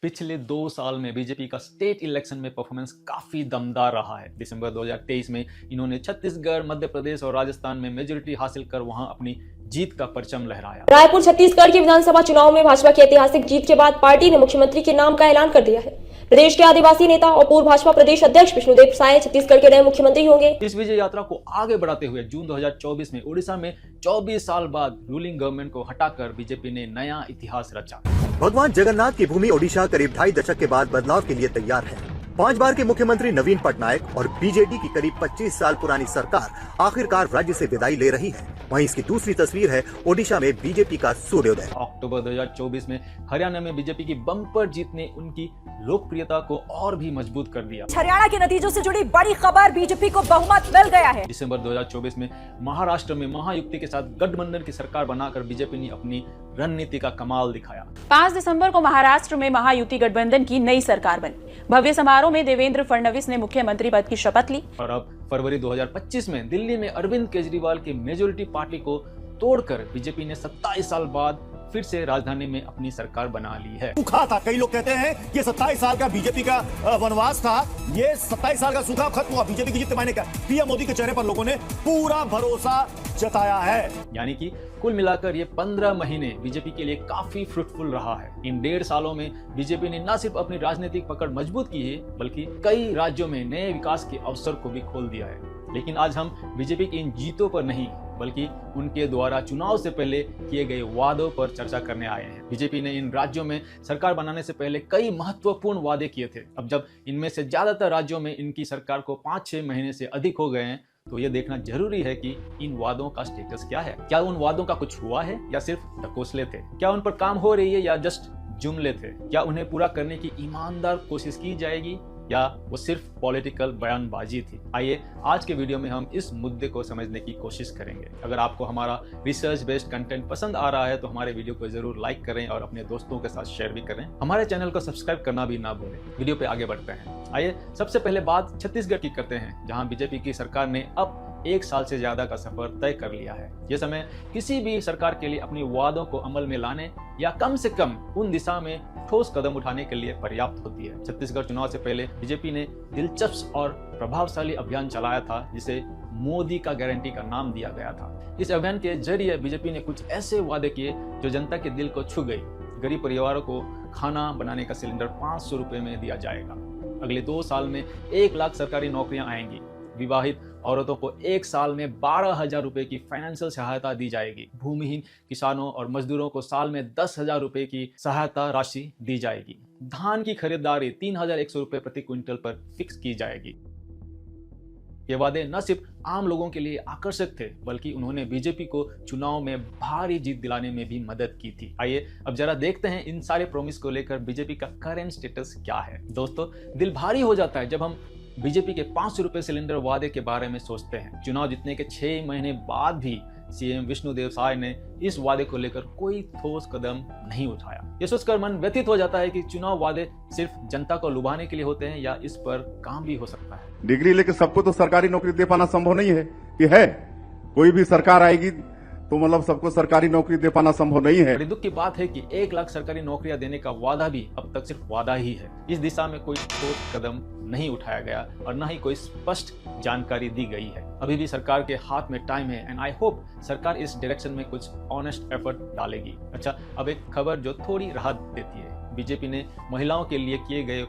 पिछले 2 साल में बीजेपी का स्टेट इलेक्शन में परफॉर्मेंस काफी दमदार रहा है। दिसंबर 2023 में इन्होंने छत्तीसगढ़, मध्य प्रदेश और राजस्थान में मेजोरिटी हासिल कर वहां अपनी जीत का परचम लहराया। रायपुर छत्तीसगढ़ के विधानसभा चुनाव में भाजपा की ऐतिहासिक जीत के बाद पार्टी ने मुख्यमंत्री के नाम का ऐलान कर दिया है। प्रदेश के आदिवासी नेता और पूर्व भाजपा प्रदेश अध्यक्ष विष्णुदेव साय छत्तीसगढ़ के नए मुख्यमंत्री होंगे। इस विजय यात्रा को आगे बढ़ाते हुए जून 2024 में उड़ीसा में 24 साल बाद रूलिंग गवर्नमेंट को हटाकर बीजेपी ने नया इतिहास रचा। भगवान जगन्नाथ की भूमि ओडिशा करीब 2.5 दशक के बाद बदलाव के लिए तैयार है। 5 बार के मुख्यमंत्री नवीन पटनायक और बीजेडी की करीब 25 साल पुरानी सरकार आखिरकार राज्य से विदाई ले रही है। वहीं इसकी दूसरी तस्वीर है ओडिशा में बीजेपी का सूर्योदय। अक्टूबर 2024 में हरियाणा में बीजेपी की बम्पर जीत ने उनकी लोकप्रियता को और भी मजबूत कर दिया। हरियाणा के नतीजों से जुड़ी बड़ी खबर, बीजेपी को बहुमत मिल गया है। दिसंबर 2024 में महाराष्ट्र में महायुति के साथ गठबंधन की सरकार बनाकर बीजेपी ने अपनी रणनीति का कमाल दिखाया। 5 दिसंबर को महाराष्ट्र में महायुति गठबंधन की नई सरकार बनी। भव्य समारोह में देवेंद्र फडणवीस ने मुख्यमंत्री पद की शपथ ली। और अब फरवरी 2025 में दिल्ली में अरविंद केजरीवाल की मेजोरिटी पार्टी को तोड़कर बीजेपी ने 27 साल बाद फिर से राजधानी में अपनी सरकार बना ली है। सूखा था, कई लोग कहते हैं ये 27 साल का बीजेपी का वनवास था, ये 27 साल का सूखा खत्म हुआ बीजेपी की जीत मायने का। पीएम मोदी के चेहरे पर लोगों ने पूरा भरोसा जताया है। यानी कि कुल मिलाकर ये 15 महीने बीजेपी के लिए काफी फ्रूटफुल रहा है। इन 1.5 सालों में बीजेपी ने न सिर्फ अपनी राजनीतिक पकड़ मजबूत की है, बल्कि कई राज्यों में नए विकास के अवसर को भी खोल दिया है। लेकिन आज हम बीजेपी की इन जीतों पर नहीं, बल्कि उनके द्वारा चुनाव से पहले किए गए वादों पर चर्चा करने आए हैं। बीजेपी ने इन राज्यों में सरकार बनाने से पहले कई महत्वपूर्ण वादे किए थे। अब जब इनमें से ज्यादातर राज्यों में इनकी सरकार को 5-6 महीने से अधिक हो गए हैं, तो ये देखना जरूरी है कि इन वादों का स्टेटस क्या है। क्या उन वादों का कुछ हुआ है या सिर्फ ढकोसले थे? क्या उन पर काम हो रही है या जस्ट जुमले थे? क्या उन्हें पूरा करने की ईमानदार कोशिश की जाएगी या वो सिर्फ पॉलिटिकल बयानबाजी थी? आइए आज के वीडियो में हम इस मुद्दे को समझने की कोशिश करेंगे। अगर आपको हमारा रिसर्च बेस्ड कंटेंट पसंद आ रहा है तो हमारे वीडियो को जरूर लाइक करें और अपने दोस्तों के साथ शेयर भी करें। हमारे चैनल को सब्सक्राइब करना भी ना भूलें। वीडियो पे आगे बढ़ते हैं। आइए सबसे पहले बात छत्तीसगढ़ की करते हैं, जहां बीजेपी की सरकार ने अब 1 साल से ज्यादा का सफर तय कर लिया है। यह समय किसी भी सरकार के लिए अपनी वादों को अमल में लाने या कम से कम उन दिशा में ठोस कदम उठाने के लिए पर्याप्त होती है। छत्तीसगढ़ चुनाव से पहले बीजेपी ने दिलचस्प और प्रभावशाली अभियान चलाया था, जिसे मोदी का गारंटी का नाम दिया गया था। इस अभियान के जरिए बीजेपी ने कुछ ऐसे वादे किए जो जनता के दिल को छू गई। गरीब परिवारों को खाना बनाने का सिलेंडर 500 रुपए में दिया जाएगा। अगले 2 साल में 1 लाख सरकारी नौकरियां आएंगी। विवाहित औरतों को 1 साल में 12,000 रुपए की फाइनेंशियल सहायता दी जाएगी। भूमिहीन किसानों और मजदूरों को साल में 10,000 रुपए की सहायता राशि दी जाएगी। धान की खरीदारी 3,100 रुपए प्रति क्विंटल पर फिक्स की जाएगी। ये वादे न सिर्फ आम लोगों के लिए आकर्षक थे, बल्कि उन्होंने बीजेपी को चुनाव में भारी जीत दिलाने में भी मदद की थी। आइए अब जरा देखते हैं इन सारे प्रॉमिस को लेकर बीजेपी का करंट स्टेटस क्या है। दोस्तों, दिल भारी हो जाता है जब हम बीजेपी के 500 रुपए सिलेंडर वादे के बारे में सोचते हैं। चुनाव जीतने के 6 महीने बाद भी सीएम विष्णुदेव साय ने इस वादे को लेकर कोई ठोस कदम नहीं उठाया। ये सोचकर मन व्यथित हो जाता है कि चुनाव वादे सिर्फ जनता को लुभाने के लिए होते हैं या इस पर काम भी हो सकता है। डिग्री लेके सबको तो सरकारी नौकरी दे पाना संभव नहीं है कि है कोई भी सरकार आएगी तो मतलब सबको सरकारी नौकरी दे पाना संभव नहीं है। बड़ी दुख की बात है कि 1 लाख सरकारी नौकरियां देने का वादा भी अब तक सिर्फ वादा ही है। इस दिशा में कोई ठोस कदम नहीं उठाया गया और न ही कोई स्पष्ट जानकारी दी गई है। अभी भी सरकार के हाथ में टाइम है एंड आई होप सरकार इस डायरेक्शन में कुछ ऑनेस्ट एफर्ट डालेगी। अच्छा, अब एक खबर जो थोड़ी राहत देती है। बीजेपी ने महिलाओं के लिए किए गए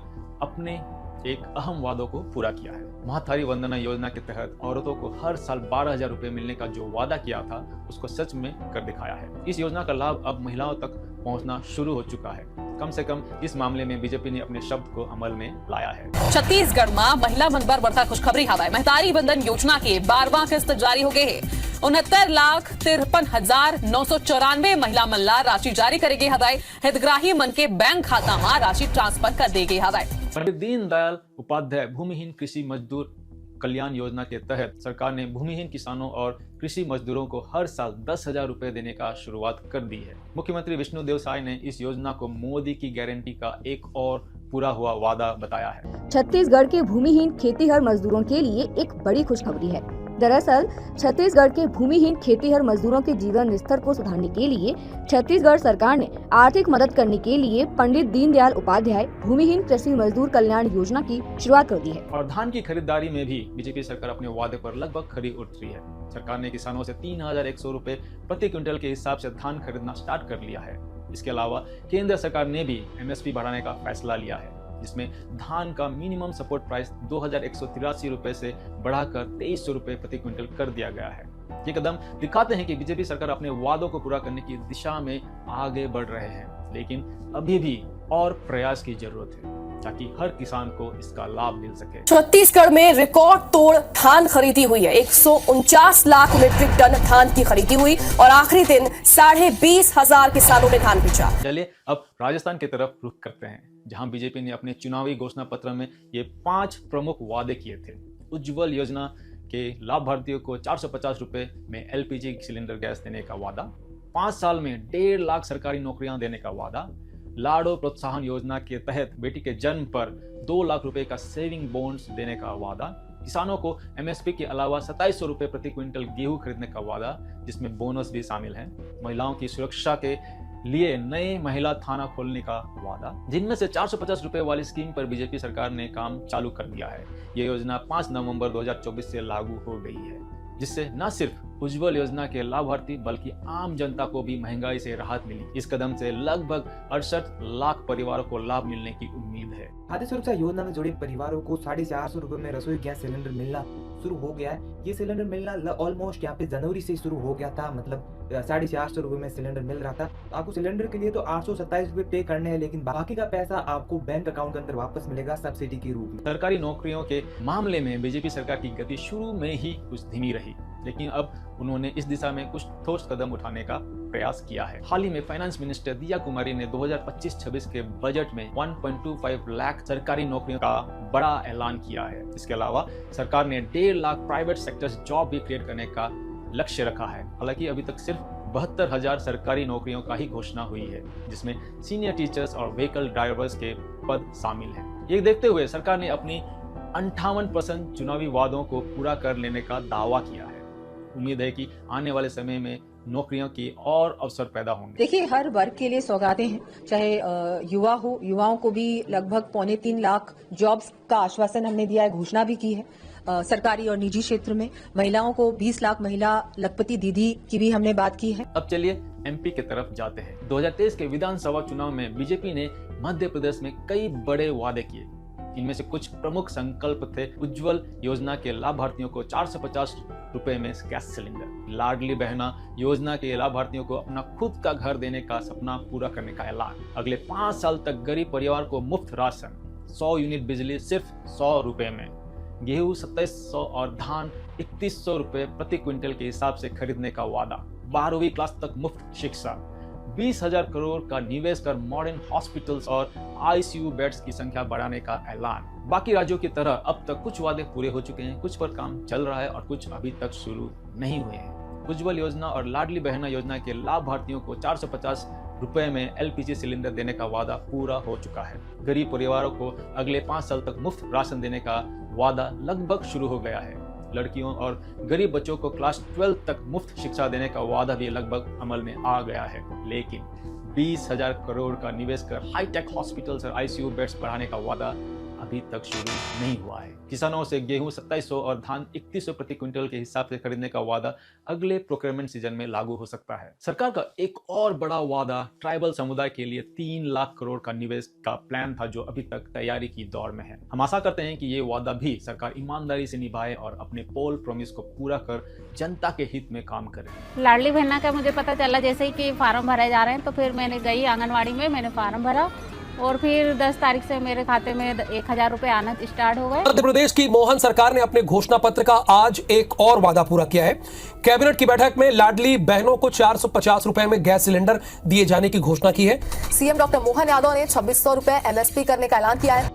अपने एक अहम वादों को पूरा किया है। महातारी वंदना योजना के तहत औरतों को हर साल 12,000 रुपए मिलने का जो वादा किया था, उसको सच में कर दिखाया है। इस योजना का लाभ अब महिलाओं तक पहुंचना शुरू हो चुका है। कम से कम इस मामले में बीजेपी ने अपने शब्द को अमल में लाया है। छत्तीसगढ़ में महिला मन बर बढ़ता खुशखबरी हवा है। महतारी बंधन योजना के 12वां किस्त जारी हो गए है। 69,53,994 महिला मन ला राशि जारी करेगी हवाई। हितग्राही मन के बैंक खाता में राशि ट्रांसफर कर देगी हवाई। पंडित दीनदयाल उपाध्याय भूमिहीन कृषि मजदूर कल्याण योजना के तहत सरकार ने भूमिहीन किसानों और कृषि मजदूरों को हर साल 10,000 रुपए देने का शुरुआत कर दी है। मुख्यमंत्री विष्णुदेव साय ने इस योजना को मोदी की गारंटी का एक और पूरा हुआ वादा बताया है। छत्तीसगढ़ के भूमिहीन खेतीहर मजदूरों के लिए एक बड़ी खुशखबरी है। दरअसल छत्तीसगढ़ के भूमिहीन खेतीहर मजदूरों के जीवन स्तर को सुधारने के लिए छत्तीसगढ़ सरकार ने आर्थिक मदद करने के लिए पंडित दीनदयाल उपाध्याय भूमिहीन कृषि मजदूर कल्याण योजना की शुरुआत कर दी है। और धान की खरीदारी में भी बीजेपी सरकार अपने वादे पर लगभग खरी उतरी है। सरकार ने किसानों से 3,100 रुपए प्रति क्विंटल के हिसाब से धान खरीदना स्टार्ट कर लिया है। इसके अलावा केंद्र सरकार ने भी एमएसपी बढ़ाने का फैसला लिया है, जिसमें धान का मिनिमम सपोर्ट प्राइस 2,183 रुपए से बढ़ाकर 2,300 रुपए प्रति क्विंटल कर दिया गया है। ये कदम दिखाते हैं कि बीजेपी सरकार अपने वादों को पूरा करने की दिशा में आगे बढ़ रहे हैं, लेकिन अभी भी और प्रयास की जरूरत है ताकि हर किसान को इसका लाभ मिल सके। छत्तीसगढ़ में रिकॉर्ड तोड़ धान खरीदी हुई है। 149 लाख मीट्रिक टन धान की खरीदी हुई और आखिरी दिन 20,500 किसानों ने धान बेचा। चलिए अब राजस्थान की तरफ रुख करते हैं, जहां बीजेपी ने अपने चुनावी घोषणा पत्र में ये 5 प्रमुख वादे किए थे। उज्ज्वल योजना के लाभार्थियों को 450 रुपए में एलपीजी सिलेंडर गैस देने का वादा, 5 साल में 1.5 लाख सरकारी नौकरियां देने का वादा, लाडो प्रोत्साहन योजना के तहत बेटी के जन्म पर 2 लाख रुपए का सेविंग बोनस देने का वादा, किसानों को एमएसपी के अलावा 2700 रुपए प्रति क्विंटल गेहूं खरीदने का वादा, जिसमें बोनस भी शामिल है, महिलाओं की सुरक्षा के लिए नए महिला थाना खोलने का वादा, जिनमें से 450 रुपए वाली स्कीम पर बीजेपी सरकार ने काम चालू कर दिया है। ये योजना 5 नवंबर 2024 से लागू हो गई है, जिससे न सिर्फ उज्ज्वल योजना के लाभार्थी बल्कि आम जनता को भी महंगाई से राहत मिली। इस कदम से लगभग 68 लाख परिवारों को लाभ मिलने की उम्मीद है। खाद्य सुरक्षा योजना में जुड़े परिवारों को 450 रुपए में रसोई गैस सिलेंडर मिलना शुरू हो गया है। ये सिलेंडर मिलना ऑलमोस्ट यहाँ पे जनवरी से शुरू हो गया था, मतलब 450 रुपए में सिलेंडर मिल रहा था। आपको सिलेंडर के लिए तो 827 रुपए पे करने हैं, लेकिन बाकी का पैसा आपको बैंक अकाउंट के अंदर वापस मिलेगा सब्सिडी के रूप में। सरकारी नौकरियों के मामले में बीजेपी सरकार की गति शुरू में ही कुछ धीमी रही, लेकिन अब उन्होंने इस दिशा में कुछ ठोस कदम उठाने का प्रयास किया है। हाल ही में फाइनेंस मिनिस्टर दिया कुमारी ने 2025-26 के बजट में 1.25 लाख सरकारी नौकरियों का बड़ा ऐलान किया है। इसके अलावा सरकार ने 1.5 लाख प्राइवेट सेक्टर जॉब भी क्रिएट करने का लक्ष्य रखा है। हालांकि अभी तक सिर्फ 72,000 सरकारी नौकरियों का ही घोषणा हुई है, जिसमें सीनियर टीचर्स और व्हीकल ड्राइवर्स के पद शामिल हैं। ये देखते हुए सरकार ने अपनी 58% चुनावी वादों को पूरा कर लेने का दावा किया है। उम्मीद है कि आने वाले समय में नौकरियों की और अवसर पैदा होंगे। देखिए, हर वर्ग के लिए सौगातें हैं, चाहे युवा हो, युवाओं को भी लगभग 2.25 लाख जॉब्स का आश्वासन हमने दिया है, घोषणा भी की है। सरकारी और निजी क्षेत्र में महिलाओं को 20 लाख महिला लखपति दीदी की भी हमने बात की है। अब चलिए एमपी की तरफ जाते हैं। 2023 के विधानसभा चुनाव में बीजेपी ने मध्य प्रदेश में कई बड़े वादे किए। इनमें से कुछ प्रमुख संकल्प थे उज्ज्वल योजना के लाभार्थियों को 450 रुपए में गैस सिलेंडर, लाडली बहना योजना के लाभार्थियों को अपना खुद का घर देने का सपना पूरा करने का ऐलान, अगले 5 साल तक गरीब परिवार को मुफ्त राशन, 100 यूनिट बिजली सिर्फ 100 रुपए में, गेहूं 2700 और धान 3100 रुपए प्रति क्विंटल के हिसाब से खरीदने का वादा, 12वीं क्लास तक मुफ्त शिक्षा, 20,000 करोड़ का निवेश कर मॉडर्न हॉस्पिटल्स और आईसीयू बेड्स की संख्या बढ़ाने का ऐलान। बाकी राज्यों की तरह अब तक कुछ वादे पूरे हो चुके हैं, कुछ पर काम चल रहा है और कुछ अभी तक शुरू नहीं हुए हैं। उज्ज्वल योजना और लाडली बहना योजना के लाभार्थियों को 450 रुपए में एलपीजी सिलेंडर देने का वादा पूरा हो चुका है। गरीब परिवारों को अगले 5 साल तक मुफ्त राशन देने का वादा लगभग शुरू हो गया है। लड़कियों और गरीब बच्चों को क्लास 12 तक मुफ्त शिक्षा देने का वादा भी लगभग अमल में आ गया है, लेकिन 20,000 करोड़ का निवेश कर हाईटेक हॉस्पिटल्स और आईसीयू बेड्स बढ़ाने का वादा अभी तक शुरू नहीं हुआ है। किसानों से गेहूं 2700 और धान 3100 प्रति क्विंटल के हिसाब से खरीदने का वादा अगले प्रोक्योरमेंट सीजन में लागू हो सकता है। सरकार का एक और बड़ा वादा ट्राइबल समुदाय के लिए 3 लाख करोड़ का निवेश का प्लान था, जो अभी तक तैयारी की दौर में है। हम आशा करते हैं कि ये वादा भी सरकार ईमानदारी से निभाए और अपने पोल प्रॉमिस को पूरा कर जनता के हित में काम करे। लाडली बहना का मुझे पता चला जैसे ही कि फार्म भरे जा रहे हैं, तो फिर मैंने गई आंगनवाड़ी में, मैंने फार्म भरा और फिर 10 तारीख से मेरे खाते में 1,000 रुपए आना स्टार्ट हो गए। मध्य प्रदेश की मोहन सरकार ने अपने घोषणा पत्र का आज एक और वादा पूरा किया है। कैबिनेट की बैठक में लाडली बहनों को 450 रुपए में गैस सिलेंडर दिए जाने की घोषणा की है। सीएम डॉक्टर मोहन यादव ने 2600 रुपए एमएसपी करने का ऐलान किया है।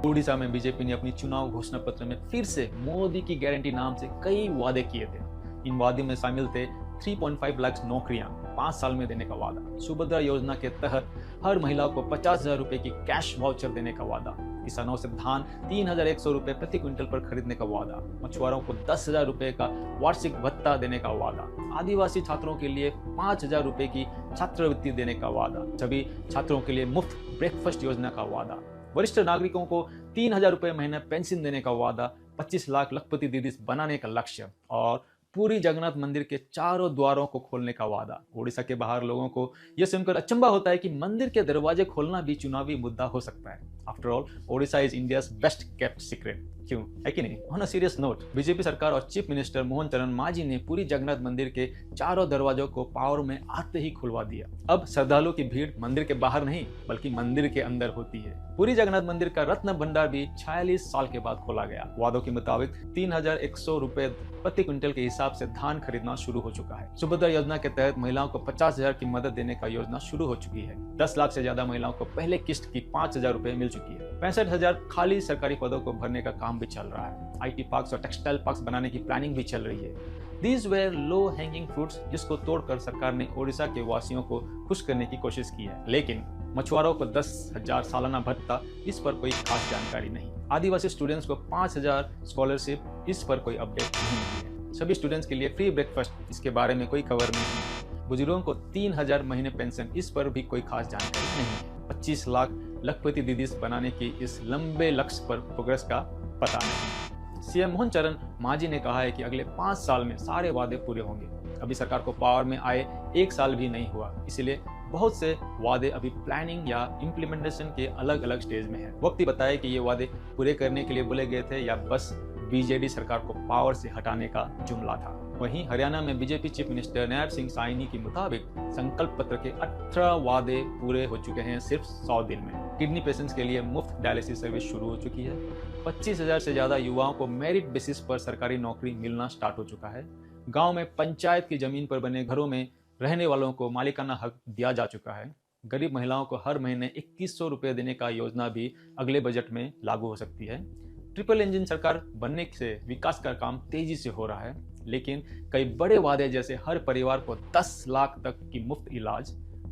ओडिशा में बीजेपी ने अपनी चुनाव घोषणा पत्र में फिर से मोदी की गारंटी नाम से कई वादे किए थे। इन वादों में शामिल थे 3.5 लाख नौकरियां, 5 साल में देने का वादा। सुभद्रा योजना के तहत हर महिला को 50,000 रुपए की कैश वाउचर देने का वादा। किसानों से धान 3,100 रुपए प्रति क्विंटल पर खरीदने का वादा। मछुआरों को 10,000 रुपए का वार्षिक भत्ता देने का वादा। आदिवासी छात्रों के लिए 5,000 रुपए की छात्रवृत्ति देने का वादा। सभी छात्रों के लिए मुफ्त ब्रेकफास्ट योजना का वादा। वरिष्ठ नागरिकों को 3,000 रुपए महीने पेंशन देने का वादा। 25 लाख लखपति दीदी बनाने का लक्ष्य और पूरी जगन्नाथ मंदिर के चारों द्वारों को खोलने का वादा। ओडिशा के बाहर लोगों को यह सुनकर अचंभा होता है कि मंदिर के दरवाजे खोलना भी चुनावी मुद्दा हो सकता है। After all, Odisha is India's best kept secret, क्यों है कि नहीं? On a serious note, BJP सरकार और चीफ मिनिस्टर मोहन चरण मांझी ने पूरी जगन्नाथ मंदिर के चारों दरवाजों को पावर में आते ही खुलवा दिया। अब श्रद्धालुओं की भीड़ मंदिर के बाहर नहीं बल्कि मंदिर के अंदर होती है। पूरी जगन्नाथ मंदिर का रत्न भंडार भी 46 साल के बाद खोला गया। वादों के मुताबिक 3,100 रुपए प्रति क्विंटल के हिसाब से धान खरीदना शुरू हो चुका है। सुभद्रा योजना के तहत महिलाओं को 50,000 की मदद देने का योजना शुरू हो चुकी है। 10 लाख से ज्यादा महिलाओं को पहले किस्त की 5,000 रुपए मिल चुकी है। 65,000 खाली सरकारी पदों को भरने का काम भी चल रहा है। IT पार्क्स और टेक्सटाइल पार्क्स बनाने की प्लानिंग भी चल रही है। These were low hanging fruits जिसको तोड़कर सरकार ने ओडिशा के वासियों को खुश करने की कोशिश की है। लेकिन मछुआरों को 10,000 सालाना भत्ता, इस पर कोई खास जानकारी नहीं। आदिवासी स्टूडेंट्स को 5,000 स्कॉलरशिप, इस पर कोई अपडेट नहीं मिली है। सभी स्टूडेंट्स के लिए फ्री ब्रेकफास्ट, इसके बारे में कोई खबर नहीं है। बुजुर्गों को 3,000 महीने पेंशन, इस पर भी कोई खास जानकारी नहीं है। 25 लाख लखपति दीदी बनाने की इस लंबे लक्ष्य पर प्रोग्रेस का पता नहीं। सीएम मोहन चरण मांझी ने कहा है कि अगले 5 साल में सारे वादे पूरे होंगे। अभी सरकार को पावर में आए 1 साल भी नहीं हुआ, इसलिए बहुत से वादे अभी प्लानिंग या इम्प्लीमेंटेशन के अलग अलग स्टेज में है। वक्त ही बताए कि ये वादे पूरे करने के लिए बोले गए थे या बस बीजेडी सरकार को पावर से हटाने का जुमला था। वहीं हरियाणा में बीजेपी चीफ मिनिस्टर नैब सिंह साइनी के मुताबिक संकल्प पत्र के 18 वादे पूरे हो चुके हैं सिर्फ 100 दिन में। किडनी पेशेंट्स के लिए मुफ्त डायलिसिस सर्विस शुरू हो चुकी है। 25,000 से ज्यादा युवाओं को मेरिट बेसिस पर सरकारी नौकरी मिलना स्टार्ट हो चुका है। गाँव में पंचायत की जमीन पर बने घरों में रहने वालों को मालिकाना हक दिया जा चुका है। गरीब महिलाओं को हर महीने 2100 रुपये देने का योजना भी अगले बजट में लागू हो सकती है। ट्रिपल इंजन सरकार बनने से विकास का काम तेजी से हो रहा है, लेकिन कई बड़े वादे जैसे हर परिवार को 10 लाख तक की मुफ्त इलाज,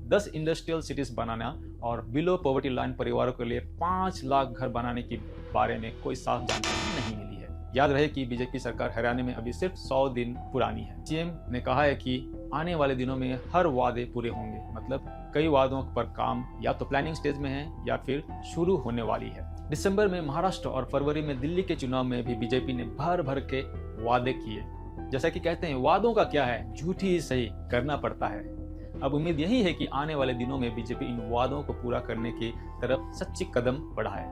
10 इंडस्ट्रियल सिटीज बनाना और बिलो पॉवर्टी लाइन परिवारों के लिए 5 लाख घर बनाने के बारे में कोई साफ जानकारी नहीं मिली है। याद रहे कि बीजेपी सरकार हरियाणा में अभी सिर्फ 100 दिन पुरानी है। सीएम ने कहा है कि आने वाले दिनों में हर वादे पूरे होंगे, मतलब कई वादों पर काम या तो प्लानिंग स्टेज में है या फिर शुरू होने वाली है। दिसंबर में महाराष्ट्र और फरवरी में दिल्ली के चुनाव में भी बीजेपी ने भर भर के वादे किए। जैसा कि कहते हैं, वादों का क्या है, झूठी ही सही, करना पड़ता है। अब उम्मीद यही है कि आने वाले दिनों में बीजेपी इन वादों को पूरा करने की तरफ सच्ची कदम बढ़ाए।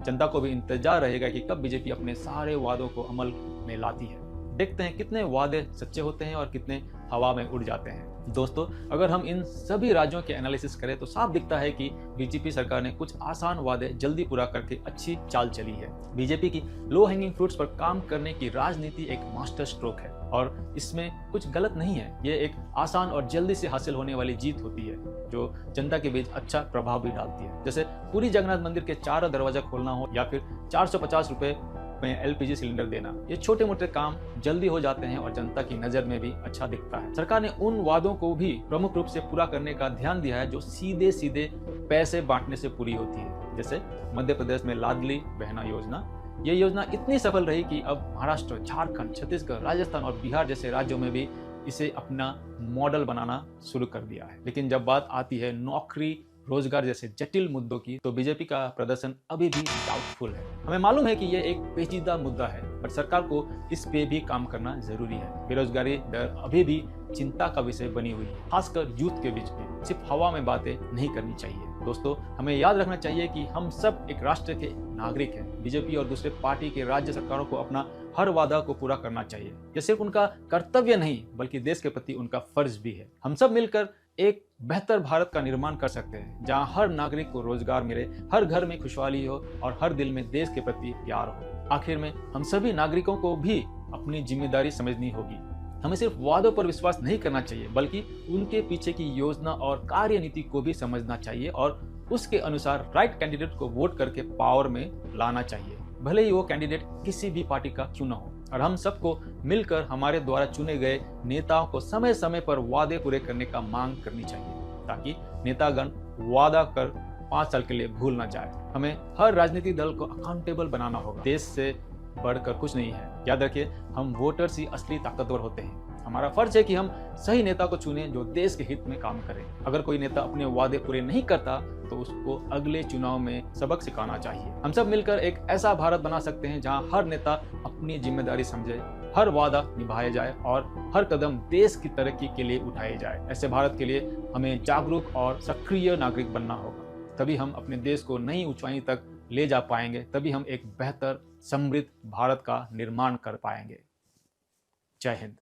जनता को भी इंतजार रहेगा कि कब बीजेपी अपने सारे वादों को अमल में लाती है। देखते हैं कितने वादे सच्चे होते हैं और कितने हवा में उड़ जाते हैं। दोस्तों, अगर हम इन सभी राज्यों के एनालिसिस करें तो साफ दिखता है कि बीजेपी सरकार ने कुछ आसान वादे जल्दी पूरा करके अच्छी चाल चली है। बीजेपी की लो हैंगिंग फ्रूट्स पर काम करने की राजनीति एक मास्टर स्ट्रोक है और इसमें कुछ गलत नहीं है। ये एक आसान और जल्दी से हासिल होने वाली जीत होती है जो जनता के बीच अच्छा प्रभाव भी डालती है। जैसे पूरी जगन्नाथ मंदिर के चारों दरवाजा खोलना हो या फिर 450 रुपए में LPG सिलेंडर देना, ये छोटे मोटे काम जल्दी हो जाते हैं और जनता की नजर में भी अच्छा दिखता है। सरकार ने उन वादों को भी प्रमुख रूप से पूरा करने का ध्यान दिया है जो सीधे सीधे पैसे बांटने से पूरी होती है। जैसे मध्य प्रदेश में लाडली बहना योजना, ये योजना इतनी सफल रही कि अब महाराष्ट्र, झारखंड, छत्तीसगढ़, राजस्थान और बिहार जैसे राज्यों में भी इसे अपना मॉडल बनाना शुरू कर दिया है। लेकिन जब बात आती है नौकरी, रोजगार जैसे जटिल मुद्दों की, तो बीजेपी का प्रदर्शन अभी भी डाउटफुल है। हमें मालूम है कि यह एक पेचीदा मुद्दा है, पर सरकार को इस पे भी काम करना जरूरी है। बेरोजगारी दर अभी भी चिंता का विषय बनी हुई है, खासकर यूथ के बीच में। सिर्फ हवा में बातें नहीं करनी चाहिए। दोस्तों, हमें याद रखना चाहिए कि हम सब एक राष्ट्र के नागरिक हैं। बीजेपी और दूसरे पार्टी के राज्य सरकारों को अपना हर वादा को पूरा करना चाहिए। यह सिर्फ उनका कर्तव्य नहीं बल्कि देश के प्रति उनका फर्ज भी है। हम सब मिलकर एक बेहतर भारत का निर्माण कर सकते हैं, जहां हर नागरिक को रोजगार मिले, हर घर में खुशहाली हो और हर दिल में देश के प्रति प्यार हो। आखिर में हम सभी नागरिकों को भी अपनी जिम्मेदारी समझनी होगी। हमें सिर्फ वादों पर विश्वास नहीं करना चाहिए बल्कि उनके पीछे की योजना और कार्यनीति को भी समझना चाहिए और उसके अनुसार राइट कैंडिडेट को वोट करके पावर में लाना चाहिए, भले ही वो कैंडिडेट किसी भी पार्टी का क्यों न हो। और हम सबको मिलकर हमारे द्वारा चुने गए नेताओं को समय समय पर वादे पूरे करने का मांग करनी चाहिए, ताकि नेतागण वादा कर 5 साल के लिए भूल ना जाए। हमें हर राजनीतिक दल को अकाउंटेबल बनाना होगा। देश से बढ़कर कुछ नहीं है। याद रखिए, हम वोटर्स ही असली ताकतवर होते हैं। हमारा फर्ज है कि हम सही नेता को चुनें जो देश के हित में काम करे। अगर कोई नेता अपने वादे पूरे नहीं करता तो उसको अगले चुनाव में सबक सिखाना चाहिए। हम सब मिलकर एक ऐसा भारत बना सकते हैं जहां हर नेता अपनी जिम्मेदारी समझे, हर वादा निभाया जाए और हर कदम देश की तरक्की के लिए उठाए जाए। ऐसे भारत के लिए हमें जागरूक और सक्रिय नागरिक बनना होगा। तभी हम अपने देश को नई ऊंचाई तक ले जा पाएंगे। तभी हम एक बेहतर समृद्ध भारत का निर्माण कर पाएंगे। जय हिंद।